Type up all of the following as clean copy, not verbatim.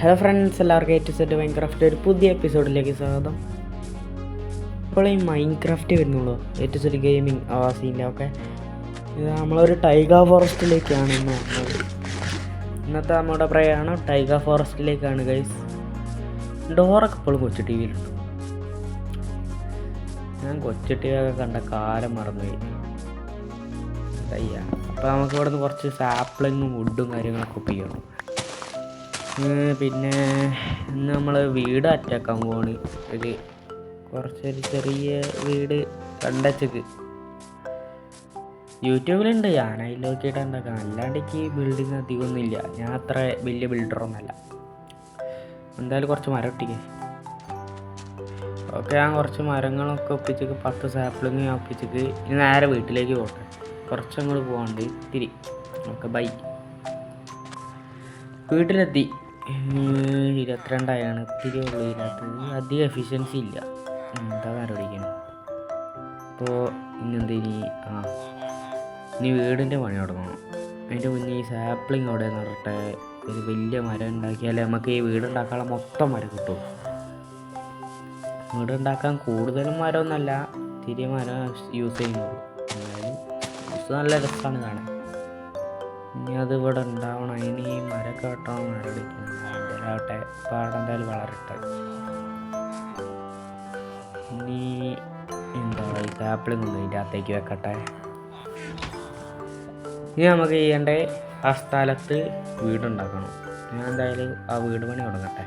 Hello friends, എല്ലാവർക്കും A to set Minecraft ഒരു പുതിയ എപ്പിസോഡിലേക്ക് സ്വാഗതം. ഇപ്പോൾ ഈ മൈൻക്രാഫ്റ്റ് വരുന്നുള്ളൂ, എ ടു സെറ്റ് ഗെയിമിംഗ് ആവാസീൻ്റെ ഒക്കെ. ഇത് നമ്മളൊരു ടൈഗർ ഫോറസ്റ്റിലേക്കാണ് ഇന്ന് വന്നത്. ഇന്നത്തെ നമ്മുടെ പ്രയാണം ടൈഗർ ഫോറസ്റ്റിലേക്കാണ് ഗൈസ്. ഡോറൊക്കെ ഇപ്പോഴും കൊച്ചു ടി വിയിലുണ്ട്. ഞാൻ കൊച്ചു ടി വി ഒക്കെ കണ്ട കാലം മറന്നുപോയി. അപ്പോൾ നമുക്ക് ഇവിടെ നിന്ന് കുറച്ച് സാപ്ലിങ്ങും വുഡും കാര്യങ്ങളൊക്കെ ഒപ്പിക്കണം. പിന്നെ ഇന്ന് നമ്മൾ വീട് അറ്റാക്കാൻ പോവാണ്. കുറച്ചൊരു ചെറിയ വീട് കണ്ടച്ചക്ക് യൂട്യൂബിലുണ്ട്. ഞാൻ അതിൽ നോക്കിയിട്ട് ഉണ്ടാക്കാം. അല്ലാണ്ട് എനിക്ക് ബിൽഡിങ് അധികമൊന്നുമില്ല. ഞാൻ അത്ര വലിയ ബിൽഡറൊന്നുമല്ല. എന്തായാലും കുറച്ച് മരം ഒട്ടിക്കേ. ഓക്കെ, ഞാൻ കുറച്ച് മരങ്ങളൊക്കെ ഒപ്പിച്ചേക്ക് 10 സാപ്ലിങ് ഞാൻ ഒപ്പിച്ചേക്ക്. ഇനി നേരെ വീട്ടിലേക്ക് പോട്ടെ. കുറച്ചങ്ങോട്ട് പോകാണ്ട് തിരി. Okay, bye. വീട്ടിലെത്തി. 22 ഇത്തിരി ഉള്ളൂ. ഇതിനകത്ത് അധികം എഫിഷ്യൻസി ഇല്ല. എന്താ കണ്ടുപിടിക്കണം. അപ്പോൾ ഇനി വീടിൻ്റെ പണി തുടങ്ങണം. അതിൻ്റെ മുന്നേ ഈ സാപ്ലിങ് അവിടെ നിറട്ടെ. ഒരു വലിയ മരം ഉണ്ടാക്കിയാലേ നമുക്ക് ഈ വീടുണ്ടാക്കാനുള്ള മൊത്തം മരം കിട്ടും. വീടുണ്ടാക്കാൻ കൂടുതലും മരമൊന്നുമല്ല, ചെറിയ മരം യൂസ് ചെയ്യുന്നുള്ളൂ. എന്നാലും നല്ല രസമാണ് കാണാൻ. ഇനി അത് ഇവിടെ ഉണ്ടാവണം. ഇനി ഈ മരമൊക്കെ വെട്ടണം, മരം അടിക്കണം. എന്തായാലും പാടം എന്തായാലും വളരട്ടെ. ഇനി എന്താ ഈ സാപ്പിളിങ് കൊണ്ട് ഇതിൻ്റെ അകത്തേക്ക് വെക്കട്ടെ. ഇനി നമുക്ക് ചെയ്യേണ്ട ആ സ്ഥലത്ത് വീടുണ്ടാക്കണം. ഞാൻ എന്തായാലും ആ വീട് പണി തുടങ്ങട്ടെ.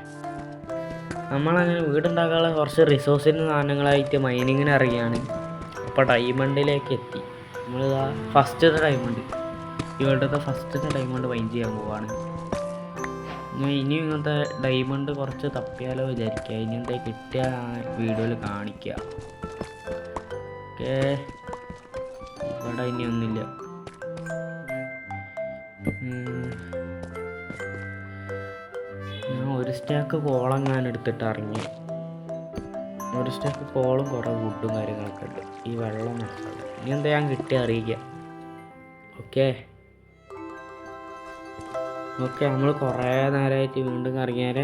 നമ്മളങ്ങനെ വീടുണ്ടാക്കാനുള്ള കുറച്ച് റിസോഴ്സിൻ്റെ സാധനങ്ങളായിട്ട് മൈനിങ്ങിന് ഇറങ്ങിയാണ്. അപ്പോൾ ഡയമണ്ടിലേക്ക് എത്തി. നമ്മളിതാ ഫസ്റ്റത്തെ ഡയമണ്ട്, ഇവിടുത്തെ ഫസ്റ്റത്തെ ഡയമണ്ട് മൈൻ ചെയ്യാൻ പോവാണ്. ഞാൻ ഇനിയും ഇങ്ങനത്തെ ഡയമണ്ട് കുറച്ച് തപ്പിയാലോ വിചാരിക്കുക. ഇനി എന്താ കിട്ടിയ വീഡിയോയിൽ കാണിക്കുക. ഓക്കെ, ഇവിടെ ഇനിയൊന്നുമില്ല. ഞാൻ ഒരു സ്റ്റാക്ക് കോളം ഞാൻ എടുത്തിട്ട് ഇറങ്ങി. ഒരു സ്റ്റാക്ക് കോളും കുറേ വുഡും കാര്യങ്ങളൊക്കെ ഉണ്ട്. ഈ വെള്ളം നടത്തുന്നത് ഇനി എന്താ ഞാൻ കിട്ടിയ അറിയിക്കുക. ഓക്കെ, നമ്മൾ കുറേ നേരമായിട്ട് വീണ്ടും കറങ്ങിയാലേ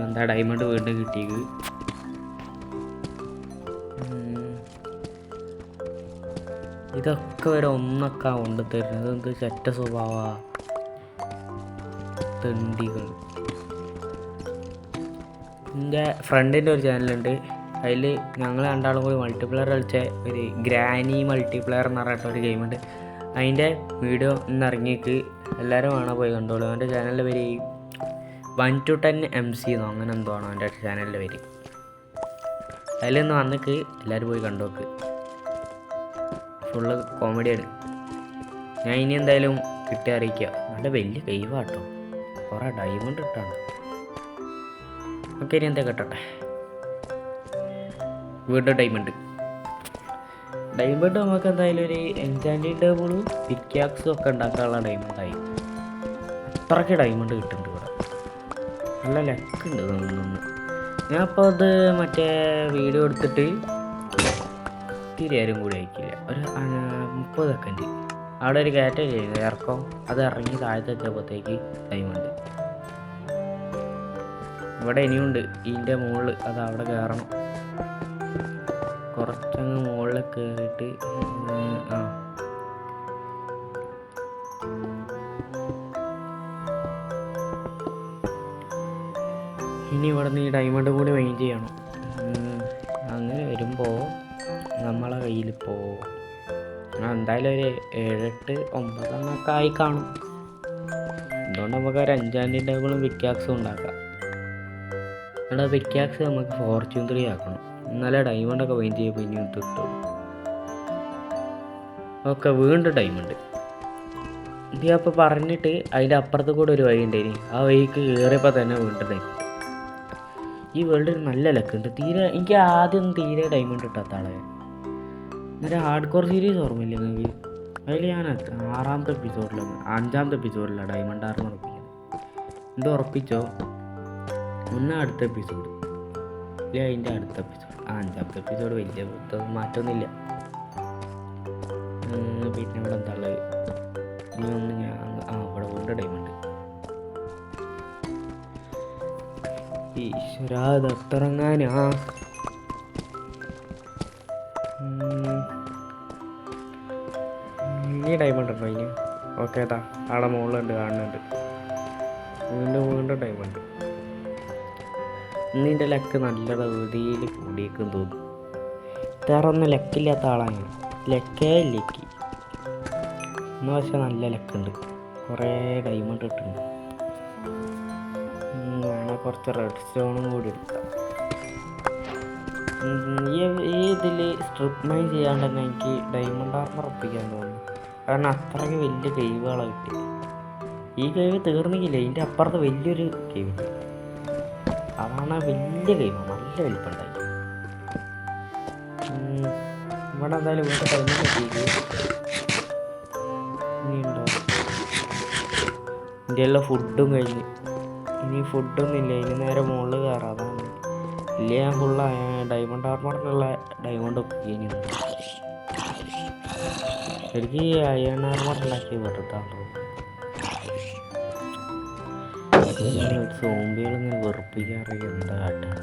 എന്താ ഡയമണ്ട് വീണ്ടും കിട്ടിയത്. ഇതൊക്കെ വരെ ഒന്നൊക്കെ കൊണ്ട് തരുന്നത് എന്ത് ചെറ്റ സ്വഭാവ തെണ്ടികൾ. എൻ്റെ ഫ്രണ്ടിൻ്റെ ഒരു ചാനലുണ്ട്. അതിൽ ഞങ്ങൾ രണ്ടാളും കൂടി മൾട്ടിപ്ലെയർ കളിച്ച ഒരു ഗ്രാനി മൾട്ടിപ്ലെയർ എന്ന് പറഞ്ഞിട്ട് ഒരു ഗെയിമുണ്ട്. അതിൻ്റെ വീഡിയോ ഇന്ന് ഇറങ്ങിയിട്ട് എല്ലാവരും വേണം പോയി കണ്ടോളൂ. അവൻ്റെ ചാനലിൻ്റെ പേര് 1 to 10 MC എന്നോ അങ്ങനെ എന്തോ ആണ് അവൻ്റെ ചാനലിൻ്റെ പേര്. അതിലൊന്ന് വന്നിട്ട് എല്ലാവരും പോയി കണ്ടോക്ക്. ഫുള്ള് കോമഡിയാണ്. ഞാൻ ഇനി എന്തായാലും കിട്ടി അറിയിക്കുക. നല്ല വലിയ കൈവാട്ടോ, കുറേ ഡയമണ്ട് ഇട്ടാണ്. ഓക്കെ, ഇനി എന്താ കിട്ടട്ടെ. വീണ്ടും ഡയമണ്ട് നമുക്ക് എന്തായാലും ഒരു എൻചാൻറ്റിംഗ് ടേബിളും പിക്കാക്സും ഒക്കെ ഉണ്ടാക്കാനുള്ള ഡയമണ്ടായി. അത്രയ്ക്ക് ഡയമണ്ട് കിട്ടുന്നുണ്ട് ഇവിടെ. നല്ല ലക്കുണ്ട് തോന്നുന്നു. ഞാൻ അപ്പോൾ അത് മറ്റേ വീഡിയോ എടുത്തിട്ട് ഇത്തിരി ആരും കൂടി അയക്കില്ല. ഒരു 30 സെക്കൻഡ് അവിടെ ഒരു കയറ്റം ചെയ്യുന്നത് ഇറക്കം. അത് ഇറങ്ങി താഴത്തെ വെച്ചപ്പോഴത്തേക്ക് ഡയമണ്ട് ഇവിടെ ഇനിയുണ്ട്. ഇതിൻ്റെ മുകളിൽ അത് അവിടെ കയറണം. കുറച്ചങ്ങ് മുകളിൽ കയറിയിട്ട് ഇനി ഇവിടെ നിന്ന് ഈ ഡയമണ്ട് കൂടി മൈൻ ചെയ്യണം. അങ്ങനെ വരുമ്പോൾ നമ്മളെ കയ്യിലിപ്പോൾ എന്തായാലും ഒരു 7-8 9 ആയി കാണും. അതുകൊണ്ട് നമുക്ക് ഒരു 5 ടേബിളും പിക്കാക്സും ഉണ്ടാക്കാം. ഇവിടെ പിക്കാക്സ് നമുക്ക് ഫോർച്യൂൺ 3 ആക്കണം. എന്നാലേ ഡയമണ്ടൊക്കെ മൈൻ ചെയ്യുമ്പോൾ ഇനിയും കിട്ടും. ഓക്കെ, വീണ്ടും ഡയമണ്ട്. ഇത് അപ്പോൾ പറഞ്ഞിട്ട് അതിൻ്റെ അപ്പുറത്ത് കൂടെ ഒരു വഴി ഉണ്ടായിന്. ആ വഴിക്ക് കയറിയപ്പോൾ തന്നെ വീണ്ടും ഡയമണ്ട്. ഈ വേൾഡിൽ നല്ല ലക്കുണ്ട്. എനിക്ക് ആദ്യം തീരെ ഡയമണ്ട് കിട്ടാത്ത ആളെ. എന്നൊരു ഹാർഡ് കോർ സീരീസ് ഓർമ്മയില്ല നിങ്ങൾക്ക്? അതിൽ ഞാൻ 6ാമത്തെ എപ്പിസോഡിലാണ് 5ാമത്തെ എപ്പിസോഡിലാണ് ഡയമണ്ട് ആർമർ ഉറപ്പിക്കുന്നത്. ഇത് ഉറപ്പിച്ചോ? അടുത്ത എപ്പിസോഡ് ഇല്ല, അതിൻ്റെ അടുത്ത എപ്പിസോഡ് 5ാമത്തെ എപ്പിസോഡ്. വലിയ മാറ്റമൊന്നുമില്ല. പിന്നെ ഇവിടെ എന്താ ഉള്ളത്? ഇനി ഒന്ന് ഞാൻ ഇവിടെ വീണ്ടും ഡയമണ്ട്. ഈശ്വരാ ദത്തിറങ്ങാനാ. ഇനി ഡയമണ്ട് ഉണ്ടോ ഇനി? ഓക്കെ ഏതാ അവിടെ മുകളിലുണ്ട്, കാണുന്നുണ്ട്. വീണ്ടും ഡയമണ്ട്. ഇന്നിൻ്റെ ലക്ക് നല്ല രീതിയിൽ കൂടിയേക്കും തോന്നുന്നു. വേറെ ഒന്നും ലക്കില്ലാത്ത ആളാണ്. ലക്കേ ഇല്ലേക്ക് എന്ന് വെച്ചാൽ നല്ല ലക്കുണ്ട്. കുറേ ഡയമണ്ട് കിട്ടുന്നുണ്ട്. വേണം കുറച്ച് റെഡ് സ്റ്റോണും കൂടി എടുക്കാം. ഈ ഇതിൽ സ്ട്രിപ്പ് മൈൻ ചെയ്യാണ്ട് തന്നെ എനിക്ക് ഡയമണ്ട് ആർമർ ഒപ്പിക്കാൻ തോന്നുന്നു. കാരണം അത്രയ്ക്ക് വലിയ കെയ്വുകളാണ് കിട്ടി. ഈ കെയ്വ് തീർന്നില്ല, ഇതിൻ്റെ അപ്പുറത്ത് വലിയൊരു കെയ്വ്, അതാണ് വലിയ കെയ്വ്, നല്ല വലിപ്പമുണ്ടായി. ഇവിടെ എന്തായാലും വീട്ടിൽ ഡയമണ്ട് എത്തിയിട്ട് ഇനിയുണ്ടോ? ഇതിൻ്റെ എല്ലാം ഫുഡും കഴിഞ്ഞ്. ഇനി ഫുഡൊന്നും ഇല്ല, ഇനി നേരെ മുകളിൽ കയറാം. അതാണ് ഇല്ല, ഞാൻ ഫുള്ള് ഡയമണ്ട് ആർമറിനുള്ള ഡയമണ്ട് ഒപ്പിക്കുന്നുണ്ട്. എനിക്ക് അയൺ ആർമർ ഉണ്ടാക്കി വെറുതാണ്. സോംബികളിങ്ങനെ വെറുപ്പിക്കാറിയ എന്താ കാട്ടുക.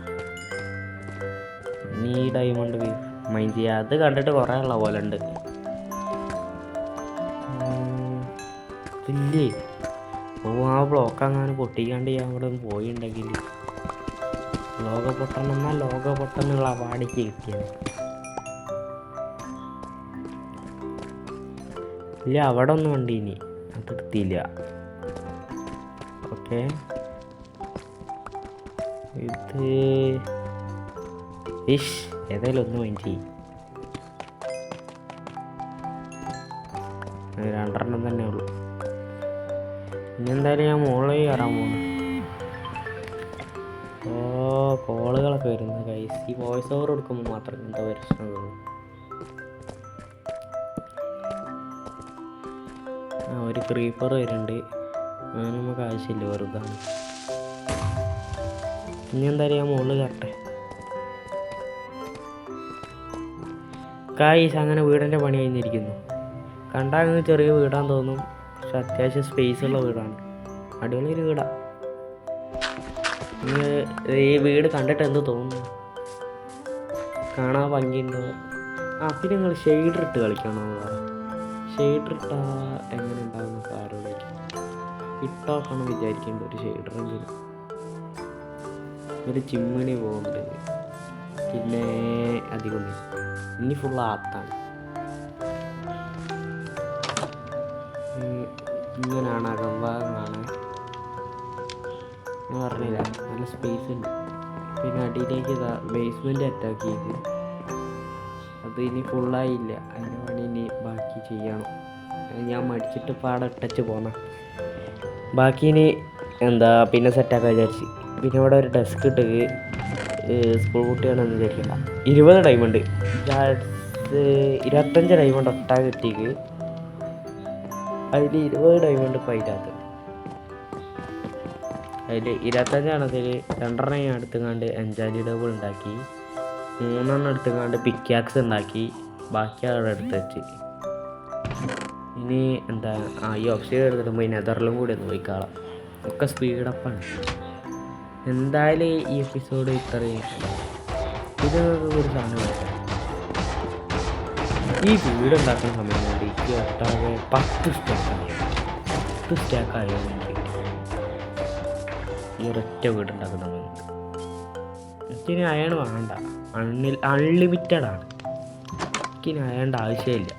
ഇനി ഈ ഡയമണ്ട് മൈൻഡ് ചെയ്യുക. അത് കണ്ടിട്ട് കുറേ ഉള്ള പോലെ ഉണ്ട്. ഇല്ലേ ആ ബ്ലോക്ക് അങ്ങനെ പൊട്ടിക്കാണ്ട് ഞാൻ അവിടെ നിന്ന് പോയിണ്ടെങ്കിൽ ലോക പൊട്ടണമെന്നാൽ ലോക പൊട്ടെന്നുള്ള അവാർഡിക്ക് കിട്ടിയത്. ഇല്ല അവിടെ ഒന്നും വണ്ടി ഇനി അതെടുത്തില്ല. ഓക്കെ ഇത് ഏതായാലും ഒന്ന് മൈൻഡ് ചെയ്യും. രണ്ടെണ്ണം തന്നെ ഉള്ളു. ഇനി എന്തായാലും ഞാൻ മുകളിൽ കയറാൻ പോകുന്നു. കോളുകളൊക്കെ വരുന്നത് ഗൈസ്. ഈ വോയിസ് ഓവർ കൊടുക്കുമ്പോൾ മാത്രമേ എന്താ പ്രശ്നമുള്ളൂ. ഒരു ക്രീപ്പർ വരുന്നുണ്ട്, അങ്ങനെ നമുക്ക് ആവശ്യമില്ല, വെറുതെ. ഇനി എന്തായാലും ഞാൻ മുകളിൽ കയറട്ടെ. ഗൈസ് അങ്ങനെ വീടിൻ്റെ പണി കഴിഞ്ഞിരിക്കുന്നു. കണ്ടാൽ ചെറിയ വീടാന്ന് തോന്നും, പക്ഷെ അത്യാവശ്യം സ്പേസ് ഉള്ള വീടാണ്. അടിപൊളി ഒരു വീടാണ്. ഈ വീട് കണ്ടിട്ട് എന്ത് തോന്നുന്നു? കാണാൻ ഭംഗിയുണ്ടോ? പിന്നെ നിങ്ങൾ ഷെയ്ഡർ ഇട്ട് കളിക്കണോ? ഷെയ്ഡർ ഇട്ടാൽ എങ്ങനെ ഉണ്ടാകുന്ന ആരോട് ഇട്ടോക്കണം വിചാരിക്കേണ്ട ഒരു ഷെയ്ഡറെങ്കിലും. ഒരു ചിമ്മിണി പോകുന്നുണ്ട്, പിന്നെ അധികം ഇനി ഫുൾ ആത്താണ്. ഇങ്ങനെയാണ് അകംഭാഗമാണ്. ഞാൻ പറഞ്ഞില്ല, നല്ല സ്പേസ് ഉണ്ട്. പിന്നെ അടിയിലേക്ക് ബേസ്മെൻറ്റ് അറ്റാക്ക് ചെയ്ത് അത് ഇനി ഫുള്ളായില്ല. അതിന് പണി ഇനി ബാക്കി ചെയ്യണം. ഞാൻ മടിച്ചിട്ട് പാടെ ഇട്ടച്ച് പോന്ന ബാക്കി ഇനി എന്താ പിന്നെ സെറ്റാക്കാൻ വിചാരിച്ച്. പിന്നെ ഇവിടെ ഒരു ഡെസ്ക് ഇട്ട് സ്കൂൾ കുട്ടിയാണെന്ന് വിചാരിക്കണ്ട. 20 ഡയമണ്ട് 25 ഡയമണ്ട് ഒട്ടാ കിട്ടിക്ക്. അതിൽ 20 ഡയമണ്ട് ഇപ്പോൾ അതിനകത്ത്. അതിൽ 25 2 ഞാൻ എടുത്തുകൊണ്ട് എൻജാലി ഡബിൾ ഉണ്ടാക്കി, 3 എടുത്തുകൊണ്ട് പിക്കാക്സ് ഉണ്ടാക്കി, ബാക്കി അവിടെ എടുത്ത് വെച്ച്. ഇനി എന്താ ഈ ഓപ്ഷൻ എടുത്തിട്ട് പോയി നെതറിലും കൂടി ഒന്ന് പോയി കാണാം. ഒക്കെ സ്പീഡപ്പാണ്. എന്തായാലും ഈ എപ്പിസോഡ് ഇത്രയും. ഇത് ഒരു സാധനം വേണം. ഈ വീട് ഉണ്ടാക്കുന്ന സമയം കൊണ്ട് എനിക്ക് ഒട്ടാകെ 10 സ്റ്റാക്കായോ ഈ ഒരൊറ്റ വീടുണ്ടാക്കുന്ന സമയത്ത്. എനിക്കിനി അയൺ വേണ്ട, അൺലിമിറ്റഡാണ്. എനിക്കിനി അയണ്ട ആവശ്യമില്ല.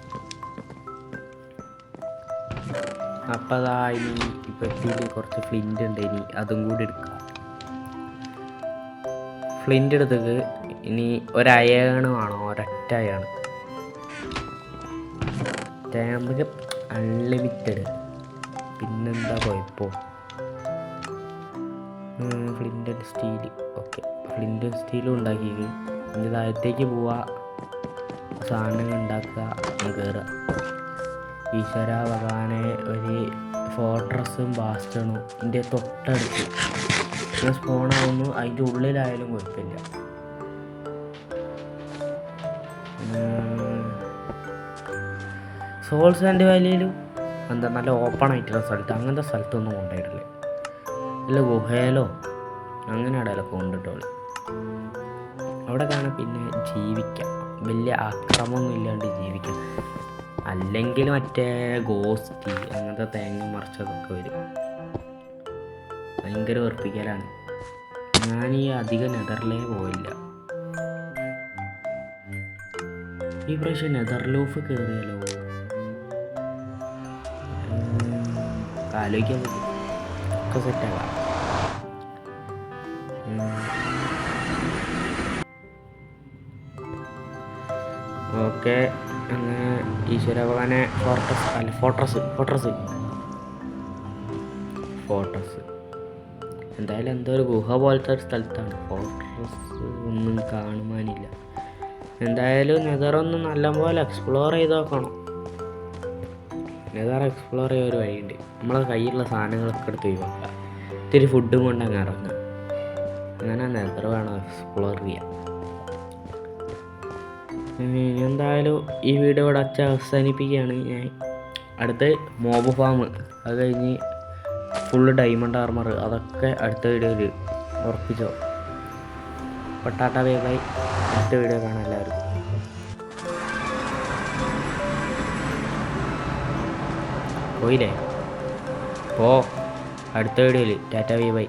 അപ്പം അതാ ഇനി ഇപ്പം കുറച്ച് ഫ്ലിൻ്റ് ഉണ്ട്, ഇനി അതും കൂടി എടുക്കുക. ഫ്ലിൻ്റ് എടുത്തത് ഇനി ഒരയണ് വേണം, ഒരൊറ്റ അയാണ്. Stamp unlimited. പിന്നെന്താ കുഴപ്പം? Flint and steel. Okay, flint and സ്റ്റീലും ഉണ്ടാക്കി. ഇനി താഴത്തേക്ക് പോവുക, സാധനങ്ങൾ ഉണ്ടാക്കുക, കയറുക. ഈശ്വര ഭഗവാനെ, ഒരു ഫോർട്രസ്സും ബാസ്റ്റണും ഇതിൻ്റെ തൊട്ടടുത്ത് സ്പോണാവുന്നു. അതിൻ്റെ ഉള്ളിലായാലും കുഴപ്പമില്ല. സോൾസ് ആൻഡ് വാലിയിലും നല്ല ഓപ്പൺ ആയിട്ടുള്ള സ്ഥലത്ത്, അങ്ങനത്തെ സ്ഥലത്തൊന്നും കൊണ്ടുപോയിട്ടില്ല. അല്ല ഗുഹയിലോ അങ്ങനെ അടയിലൊക്കെ കൊണ്ടിട്ടോളി. അവിടെ കാണാൻ പിന്നെ ജീവിക്കാം, വലിയ ആക്രമമൊന്നും ഇല്ലാണ്ട് ജീവിക്കാം. അല്ലെങ്കിൽ മറ്റേ ഗോസ്റ്റ് അങ്ങനത്തെ തേങ്ങ മറിച്ചതൊക്കെ വരും. ഭയങ്കര വെറുപ്പിക്കലാണ്. ഞാൻ ഈ അധികം നെതറിലേ പോയില്ല. ഈ പ്രാവശ്യം നെതർലൂഫ് കയറിയാലോ, ആലോചിക്കാൻ പറ്റും. ഒക്കെ സെറ്റാക്കാം. ഓക്കെ, അങ്ങനെ ഈശ്വര ഭഗവാനെ ഫോർട്രസ് എന്തായാലും എന്തോ ഒരു ഗുഹ പോലത്തെ ഒരു സ്ഥലത്താണ്. ഫോർട്രസ് ഒന്നും കാണുവാനില്ല. എന്തായാലും നെതറൊന്ന് നല്ലപോലെ എക്സ്പ്ലോർ ചെയ്ത് നോക്കണം. നെതർ എക്സ്പ്ലോർ ചെയ്യാൻ ഒരു വഴിയുണ്ട്. നമ്മളെ കയ്യിലുള്ള സാധനങ്ങളൊക്കെ എടുത്ത് ഒഴിവാക്കുക, ഇത്തിരി ഫുഡും കൊണ്ട് അങ്ങ് ഇറങ്ങുക. അങ്ങനെ നെതർ വേണം എക്സ്പ്ലോർ ചെയ്യാൻ. എന്തായാലും ഈ വീഡിയോ ഇവിടെ അവസാനിപ്പിക്കുകയാണ് ഞാൻ. അടുത്ത് മോബ് ഫാം, അത് കഴിഞ്ഞ് ഫുള്ള് ഡയമണ്ട് ആർമർ, അതൊക്കെ അടുത്ത വീഡിയോയിൽ ഉറപ്പിച്ചോ. Tata bye bye. അടുത്ത വീഡിയോ കാണാം എല്ലാവരും. പോയില്ലേ? അടുത്ത വീഡിയോയിൽ ടാറ്റ ബൈ ബൈ.